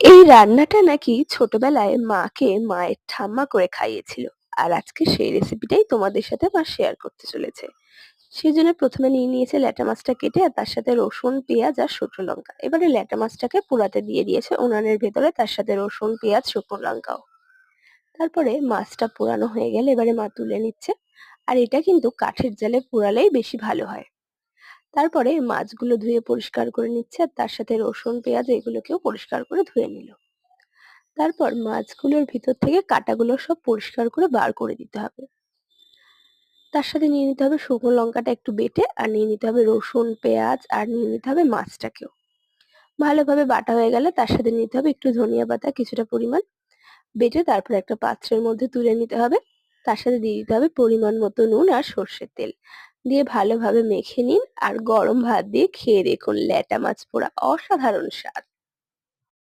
এই রান্নাটা নাকি ছোটবেলায় মাকে মায়ের ঠাম্মা করে খাইয়েছিল। আর আজকে সেই রেসিপিটাই তোমাদের সাথে মা শেয়ার করতে চলেছে। সেজন্য প্রথমে নিয়ে নিয়েছে ল্যাটা মাছটা কেটে, আর তার সাথে রসুন, পেঁয়াজ আর শুকনো লঙ্কা। এবারে ল্যাটা মাছটাকে পুড়াতে দিয়ে দিয়েছে উনানের ভেতরে, তার সাথে রসুন, পেঁয়াজ, শুকনো লঙ্কাও। তারপরে মাছটা পোড়ানো হয়ে গেলে এবারে মা তুলে নিচ্ছে। আর এটা কিন্তু কাঠের জালে পোড়ালেই বেশি ভালো হয়। তারপরে মাছগুলো ধুয়ে পরিষ্কার করে নিচ্ছে, আর তার সাথে রসুন, পেঁয়াজ এগুলোকেও পরিষ্কার করে ধুয়ে নিল। তারপর মাছগুলোর ভিতর থেকে কাঁটাগুলো সব পরিষ্কার করে বার করে দিতে হবে। তার সাথে নিয়ে নিতে হবে শুকনো লঙ্কাটা একটু বেটে, আর নিয়ে নিতে হবে রসুন, পেঁয়াজ, আর নিয়ে নিতে হবে মাছটাকেও। ভালোভাবে বাটা হয়ে গেলে তার সাথে নিতে হবে একটু ধনিয়া পাতা কিছুটা পরিমাণ বেটে, তারপর একটা পাত্রের মধ্যে তুলে নিতে হবে। তার সাথে দিয়ে দিতে হবে পরিমাণ মতো নুন আর সর্ষের তেল। দিয়ে ভালোভাবে মেখে নিন, আর গরম ভাত দিয়ে খেয়ে দেখুন ল্যাটা মাছ পোড়া অসাধারণ স্বাদ।